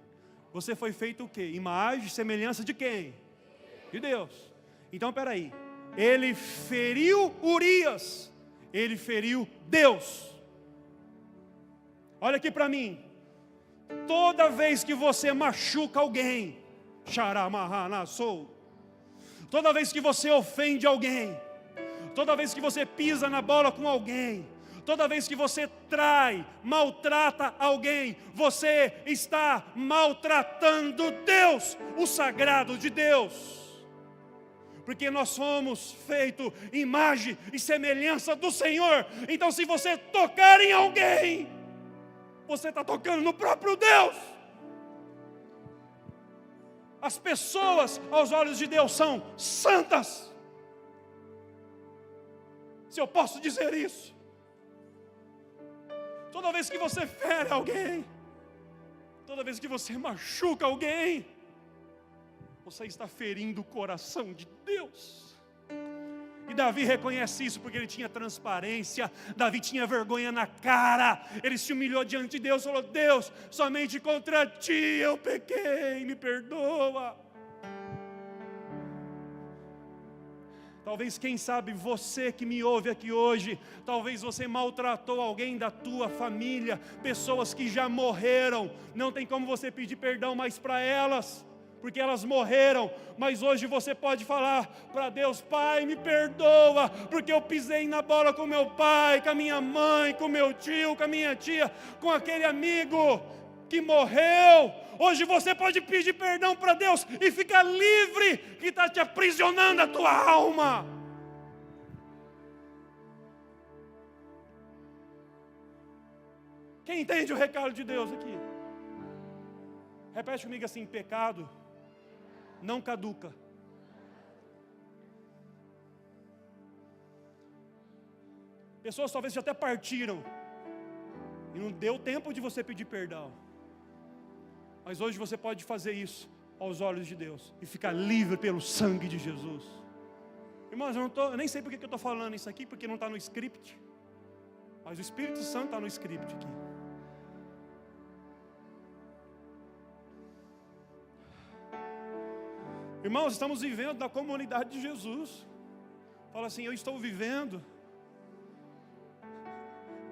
Você foi feito o quê? Imagem e semelhança de quem? De Deus. Então, peraí. Ele feriu Urias, ele feriu Deus. Olha aqui para mim. Toda vez que você machuca alguém, toda vez que você ofende alguém, toda vez que você pisa na bola com alguém, Toda vez que você trai, maltrata alguém, você está maltratando Deus, o sagrado de Deus. Porque nós somos feitos imagem e semelhança do Senhor. Então se você tocar em alguém, você está tocando no próprio Deus. As pessoas aos olhos de Deus são santas. Se eu posso dizer isso. Toda vez que você fere alguém, toda vez que você machuca alguém, você está ferindo o coração de Deus. E Davi reconhece isso porque ele tinha transparência. Davi tinha vergonha na cara. Ele se humilhou diante de Deus e falou: Deus, somente contra ti eu pequei, me perdoa. Talvez, quem sabe, você que me ouve aqui hoje, talvez você maltratou alguém da tua família, pessoas que já morreram, não tem como você pedir perdão mais para elas, porque elas morreram, mas hoje você pode falar para Deus: Pai, me perdoa, porque eu pisei na bola com meu pai, com a minha mãe, com meu tio, com a minha tia, com aquele amigo que morreu. Hoje você pode pedir perdão para Deus e ficar livre, que está te aprisionando a tua alma. Quem entende o recado de Deus aqui? Repete comigo assim: pecado não caduca. Pessoas talvez já até partiram e não deu tempo de você pedir perdão. Mas hoje você pode fazer isso aos olhos de Deus e ficar livre pelo sangue de Jesus. Irmãos, eu nem sei porque que eu estou falando isso aqui, porque não está no script. Mas o Espírito Santo está no script aqui. Irmãos, estamos vivendo na comunidade de Jesus. Fala assim: eu estou vivendo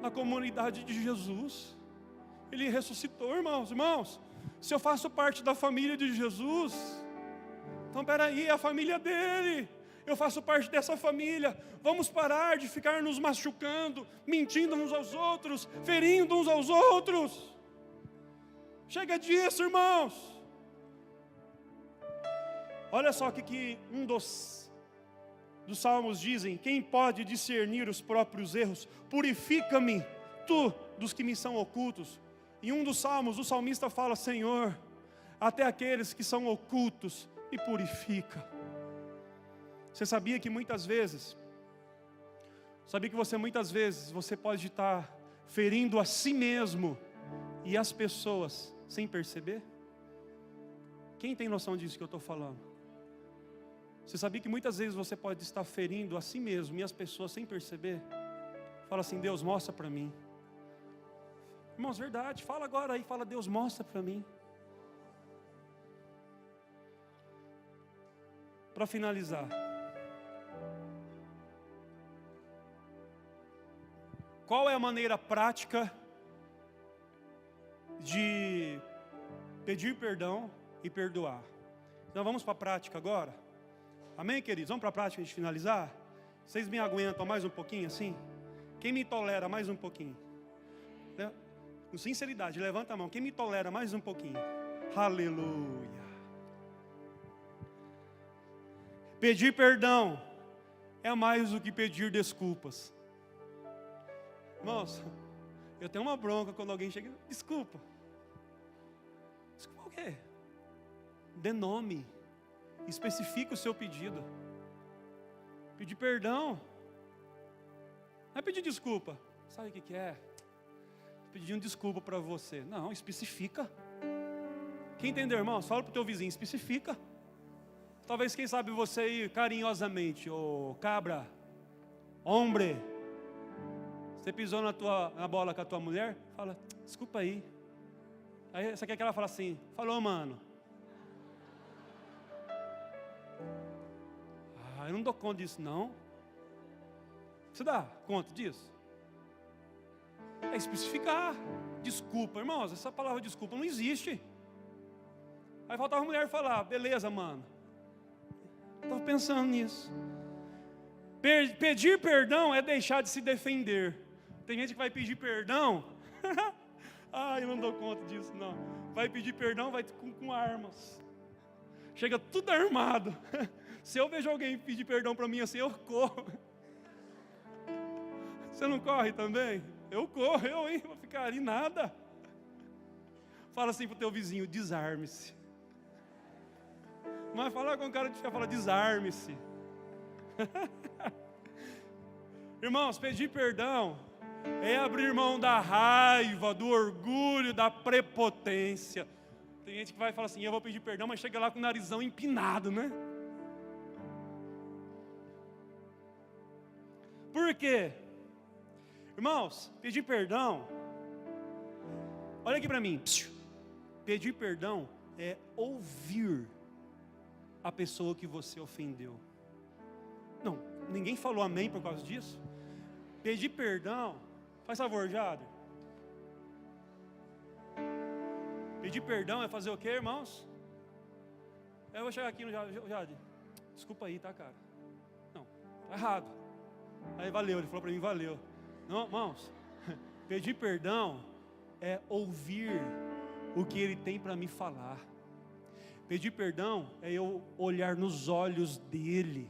na comunidade de Jesus. Ele ressuscitou, irmãos. Se eu faço parte da família de Jesus, então peraí, é a família dele. Eu faço parte dessa família. Vamos parar de ficar nos machucando, mentindo uns aos outros, ferindo uns aos outros. Chega disso, irmãos. Olha só o que um dos salmos dizem: quem pode discernir os próprios erros? Purifica-me, tu, dos que me são ocultos. Em um dos salmos, o salmista fala: Senhor, até aqueles que são ocultos, me purifica. Você sabia que muitas vezes, você pode estar ferindo a si mesmo e as pessoas sem perceber? Quem tem noção disso que eu estou falando? Você sabia que muitas vezes você pode estar ferindo a si mesmo e as pessoas sem perceber? Fala assim: Deus, mostra para mim. Irmãos, verdade, fala agora aí, fala: Deus, mostra para mim. Para finalizar, qual é a maneira prática de pedir perdão e perdoar? Então vamos para a prática agora? Amém, queridos? Vamos para a prática de finalizar? Vocês me aguentam mais um pouquinho assim? Quem me tolera mais um pouquinho? Com sinceridade, levanta a mão. Quem me tolera mais um pouquinho? Aleluia. Pedir perdão é mais do que pedir desculpas. Irmãos, eu tenho uma bronca quando alguém chega: desculpa. Desculpa o quê? Dê nome. Especifique o seu pedido. Pedir perdão não é pedir desculpa. Sabe o que é? Pedindo desculpa para você. Não, especifica. Quem entendeu, irmãos? Fala para o teu vizinho: especifica. Talvez, quem sabe, você aí carinhosamente: ô cabra, hombre, você pisou na bola com a tua mulher? Fala: desculpa aí. Aí você quer que ela fale assim: falou, mano. Eu não dou conta disso, não. Você dá conta disso? É especificar. Desculpa, irmãos, essa palavra desculpa não existe. Aí faltava a mulher falar: beleza, mano, estava pensando nisso. Pedir perdão é deixar de se defender. Tem gente que vai pedir perdão. Eu não dou conta disso, não. Vai pedir perdão, vai com armas. Chega tudo armado. Se eu vejo alguém pedir perdão para mim assim, eu corro. Você não corre também? Eu corro, hein? Vou ficar ali nada. Fala assim pro teu vizinho, desarme-se. Mas falar com o cara de fé, fala, desarme-se. Irmãos, pedir perdão é abrir mão da raiva, do orgulho, da prepotência. Tem gente que vai falar assim, eu vou pedir perdão, mas chega lá com o narizão empinado, né? Por quê? Irmãos, pedir perdão, olha aqui para mim. Pedir perdão é ouvir a pessoa que você ofendeu. Não, ninguém falou amém por causa disso. Pedir perdão, faz favor, Jader. Pedir perdão é fazer o quê, irmãos? Eu vou chegar aqui no Jader. Desculpa aí, tá, cara? Não, tá errado. Aí valeu, ele falou para mim, valeu. Não, irmãos, pedir perdão é ouvir o que ele tem para me falar. Pedir perdão é eu olhar nos olhos dele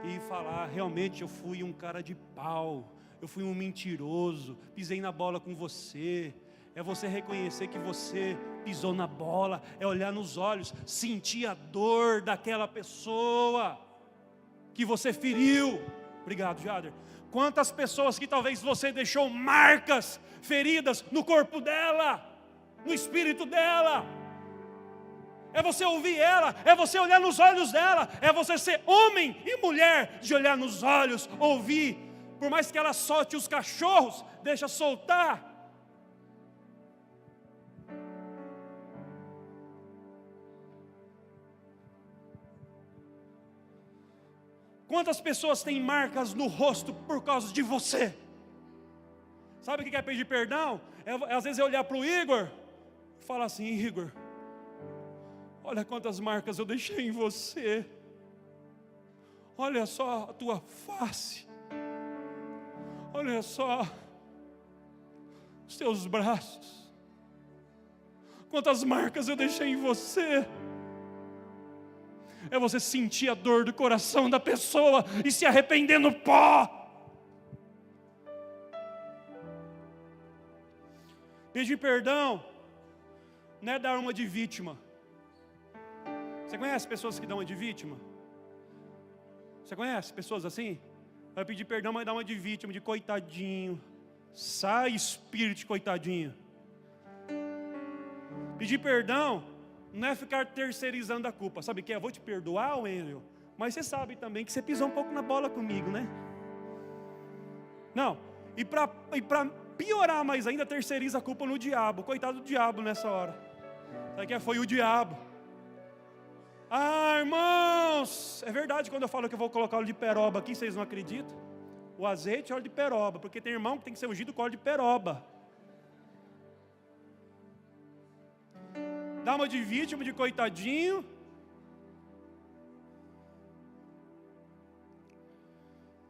e falar, realmente eu fui um cara de pau, eu fui um mentiroso, pisei na bola com você. É você reconhecer que você pisou na bola, é olhar nos olhos, sentir a dor daquela pessoa que você feriu. Obrigado, Jader. Quantas pessoas que talvez você deixou marcas, feridas no corpo dela, no espírito dela. É você ouvir ela, é você olhar nos olhos dela, é você ser homem e mulher de olhar nos olhos, ouvir. Por mais que ela solte os cachorros, deixa soltar. Quantas pessoas têm marcas no rosto por causa de você? Sabe o que é pedir perdão? Às vezes eu olhar para o Igor e falar assim, Igor, olha quantas marcas eu deixei em você. Olha só a tua face. Olha só os teus braços. Quantas marcas eu deixei em você. É você sentir a dor do coração da pessoa e se arrepender no pó. Pedir perdão não é dar uma de vítima. Você conhece pessoas que dão uma de vítima? Você conhece pessoas assim? Vai pedir perdão, mas dá uma de vítima, de coitadinho. Sai espírito de coitadinho. Pedir perdão não é ficar terceirizando a culpa. Sabe o que é? Eu vou te perdoar, Wendel, mas você sabe também que você pisou um pouco na bola comigo, né? Não, e para piorar mais ainda, terceiriza a culpa no diabo. Coitado do diabo nessa hora. Sabe o que é? Foi o diabo. Irmãos, é verdade quando eu falo que eu vou colocar óleo de peroba aqui, vocês não acreditam? O azeite é óleo de peroba, porque tem irmão que tem que ser ungido com óleo de peroba. Dá uma de vítima, de coitadinho.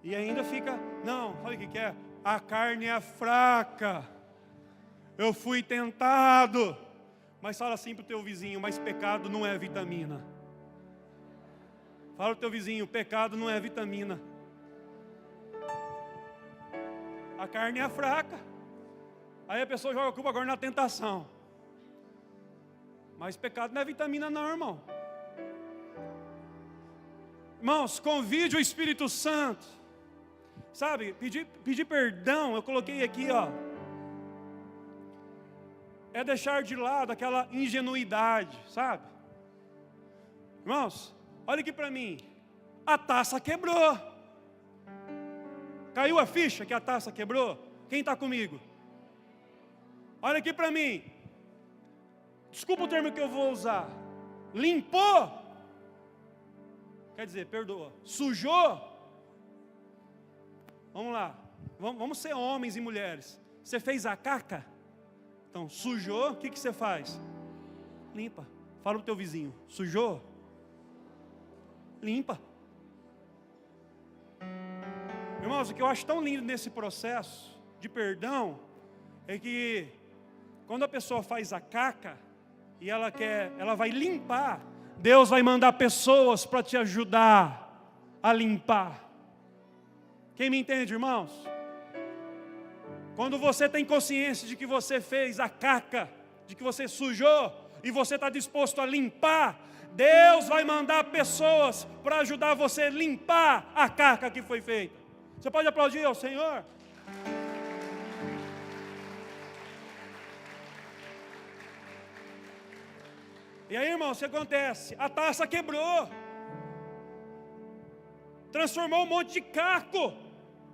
E ainda fica, não, sabe o que é? A carne é fraca. Eu fui tentado. Mas fala assim para o teu vizinho, mas pecado não é vitamina. Fala para o teu vizinho, pecado não é vitamina. A carne é fraca. Aí a pessoa joga a culpa agora na tentação. Mas pecado não é vitamina não, irmão. Irmãos, convide o Espírito Santo. Sabe, pedir perdão, eu coloquei aqui, ó. É deixar de lado aquela ingenuidade, sabe? Irmãos, olha aqui para mim. A taça quebrou. Caiu a ficha que a taça quebrou? Quem está comigo? Olha aqui para mim. Desculpa o termo que eu vou usar. Limpou? Quer dizer, perdoa. Sujou? Vamos lá. Vamos ser homens e mulheres. Você fez a caca? Então, sujou, o que você faz? Limpa. Fala pro teu vizinho. Sujou? Limpa. Irmãos, o que eu acho tão lindo nesse processo de perdão é que quando a pessoa faz a caca e ela vai limpar, Deus vai mandar pessoas para te ajudar a limpar. Quem me entende, irmãos? Quando você tem consciência de que você fez a caca, de que você sujou, e você está disposto a limpar, Deus vai mandar pessoas para ajudar você a limpar a caca que foi feita. Você pode aplaudir ao Senhor? E aí, irmão, o que acontece? A taça quebrou, transformou um monte de caco.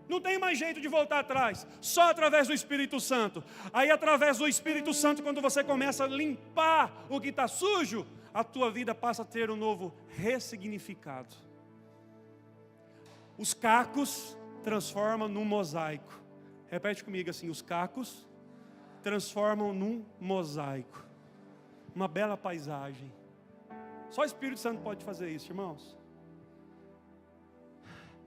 Não tem mais jeito de voltar atrás, só através do Espírito Santo. Aí através do Espírito Santo, quando você começa a limpar o que está sujo, a tua vida passa a ter um novo ressignificado. Os cacos transformam num mosaico. Repete comigo assim, os cacos transformam num mosaico. Uma bela paisagem. Só o Espírito Santo pode fazer isso, irmãos.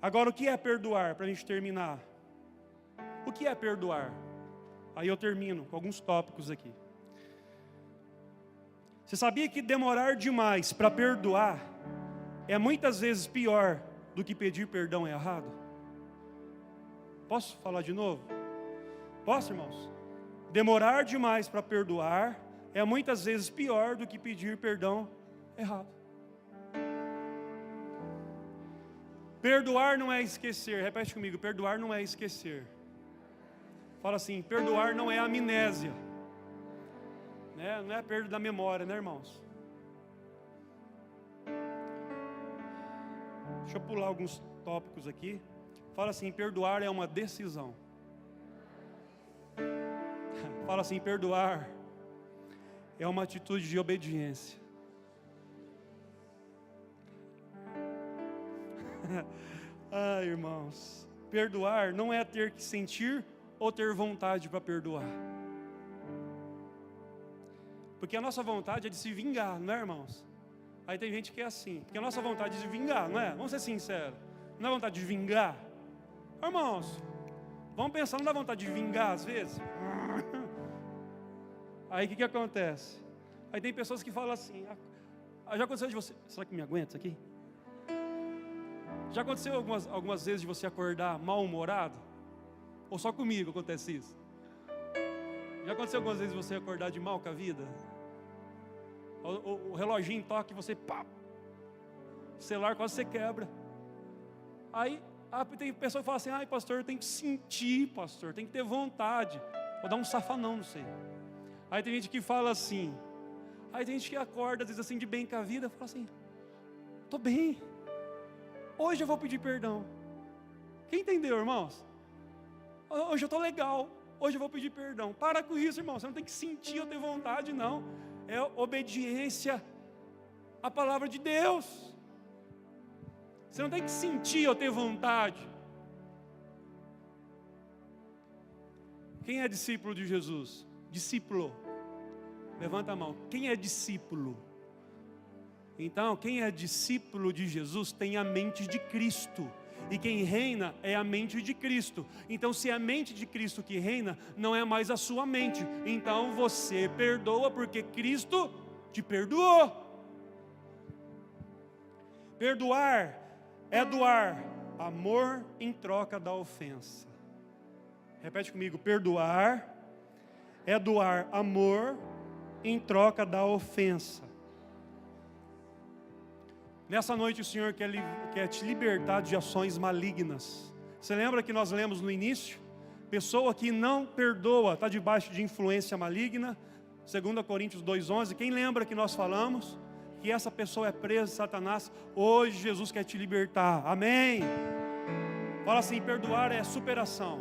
Agora, o que é perdoar? Para a gente terminar. O que é perdoar? Aí eu termino com alguns tópicos aqui. Você sabia que demorar demais para perdoar é muitas vezes pior do que pedir perdão errado? Posso falar de novo? Posso, irmãos? Demorar demais para perdoar é muitas vezes pior do que pedir perdão errado. Perdoar não é esquecer. Repete comigo, perdoar não é esquecer. Fala assim, perdoar não é amnésia. Né? Não é perda da memória, né, irmãos? Deixa eu pular alguns tópicos aqui. Fala assim, perdoar é uma decisão. Fala assim, perdoar é uma atitude de obediência. Ai, irmãos, perdoar não é ter que sentir ou ter vontade para perdoar. Porque a nossa vontade é de se vingar, não é, irmãos? Aí tem gente que é assim, porque a nossa vontade é de vingar, não é? Vamos ser sinceros, não é vontade de vingar? Irmãos, vamos pensar, não dá vontade de vingar às vezes? Aí o que acontece? Aí tem pessoas que falam assim, já aconteceu de você, será que me aguenta isso aqui? Já aconteceu algumas vezes de você acordar mal-humorado? Ou só comigo acontece isso? Já aconteceu algumas vezes de você acordar de mal com a vida? O reloginho toca e você, pá, o celular quase você quebra. Aí tem pessoa que fala assim, ai pastor, tem que sentir, pastor, tem que ter vontade. Vou dar um safanão, não sei. Aí tem gente que fala assim, aí tem gente que acorda, às vezes assim, de bem com a vida, fala assim, estou bem. Hoje eu vou pedir perdão. Quem entendeu, irmãos? Hoje eu estou legal. Hoje eu vou pedir perdão. Para com isso, irmão. Você não tem que sentir ou ter vontade, não. É obediência à palavra de Deus. Você não tem que sentir ou ter vontade. Quem é discípulo de Jesus? Discípulo. Levanta a mão. Quem é discípulo? Então, quem é discípulo de Jesus tem a mente de Cristo. E quem reina é a mente de Cristo. Então, se é a mente de Cristo que reina, não é mais a sua mente. Então, você perdoa porque Cristo te perdoou. Perdoar é doar amor em troca da ofensa. Repete comigo, perdoar é doar amor em troca da ofensa. Nessa noite o Senhor quer te libertar de ações malignas. Você lembra que nós lemos no início? Pessoa que não perdoa, está debaixo de influência maligna. 2 Coríntios 2,11. Quem lembra que nós falamos? Que essa pessoa é presa de Satanás. Hoje Jesus quer te libertar. Amém? Fala assim, perdoar é superação.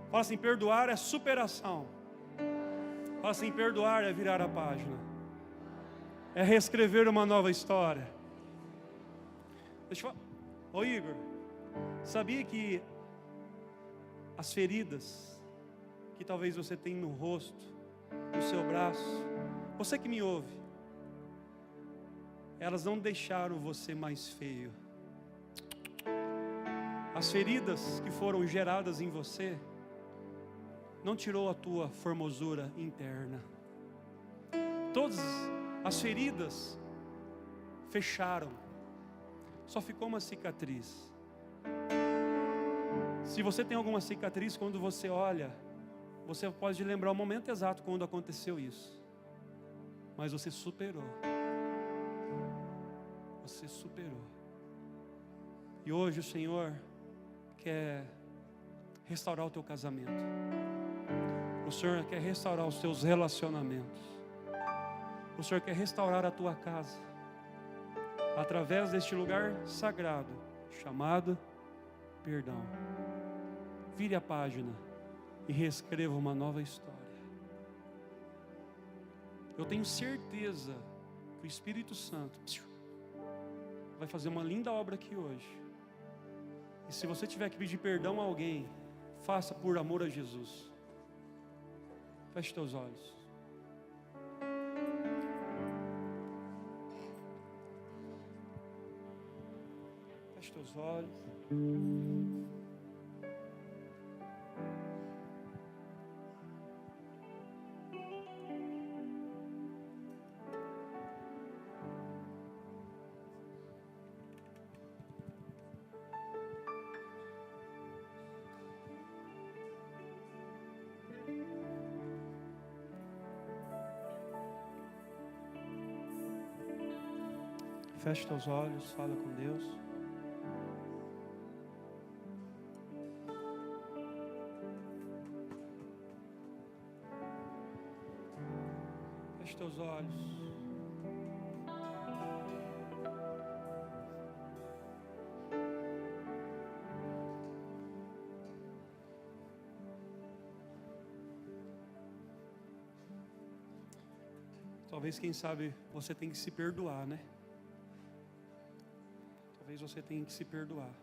Fala assim, perdoar é superação. Fala assim, perdoar é virar a página. É reescrever uma nova história. Deixa eu falar. Ô Igor, sabia que as feridas que talvez você tenha no rosto, no seu braço, você que me ouve, elas não deixaram você mais feio. As feridas que foram geradas em você não tirou a tua formosura interna. Todas as feridas fecharam. Só ficou uma cicatriz. Se você tem alguma cicatriz, quando você olha, você pode lembrar o momento exato quando aconteceu isso. Mas você superou. Você superou. E hoje o Senhor quer restaurar o teu casamento. O Senhor quer restaurar os teus relacionamentos. O Senhor quer restaurar a tua casa. Através deste lugar sagrado, chamado perdão. Vire a página e reescreva uma nova história. Eu tenho certeza que o Espírito Santo vai fazer uma linda obra aqui hoje. E se você tiver que pedir perdão a alguém, faça por amor a Jesus. Feche teus olhos. Feche teus olhos. Feche teus olhos, fala com Deus. Feche teus olhos. Talvez, quem sabe, você tem que se perdoar, né? Talvez você tenha que se perdoar.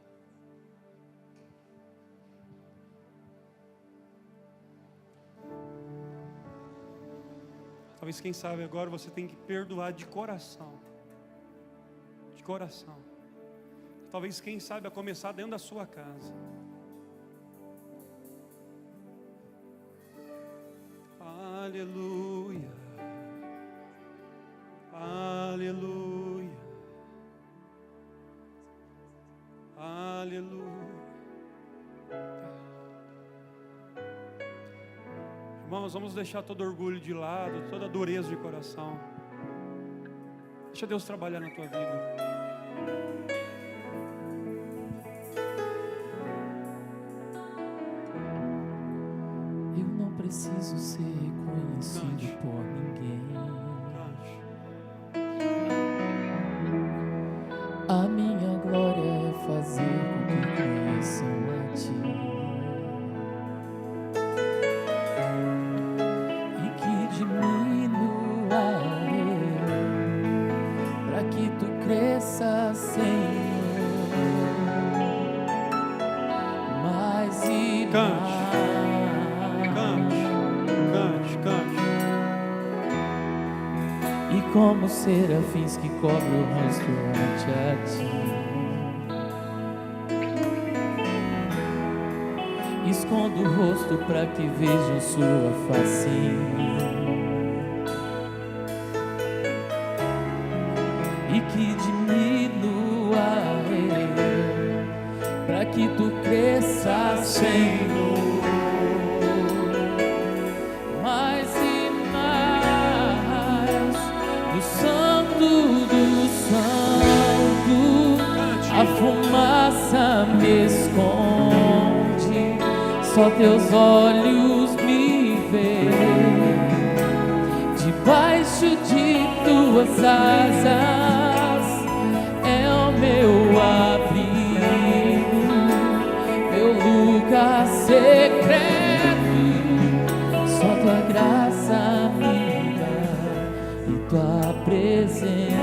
Talvez, quem sabe, agora você tem que perdoar de coração. De coração. Talvez, quem sabe, a começar dentro da sua casa. Aleluia. Aleluia. Aleluia. Irmãos, vamos deixar todo orgulho de lado, toda dureza de coração. Deixa Deus trabalhar na tua vida. Eu não preciso ser reconhecido por ninguém. A minha glória é fazer com que conheçam a Ti, e que diminua eu, para que Tu cresças, Senhor, mais e mais. E como serafins que cobrem o rosto ante a Ti, escondo o rosto para que vejam sua face em mim, e que diminua eu, para que Tu cresças, Senhor, mais e mais. Do Santo do Santo, a fumaça me esconde, só Teus olhos me veem. Debaixo de Tuas asas é o meu abrigo, meu lugar secreto. Só Tua graça me dá e Tua presença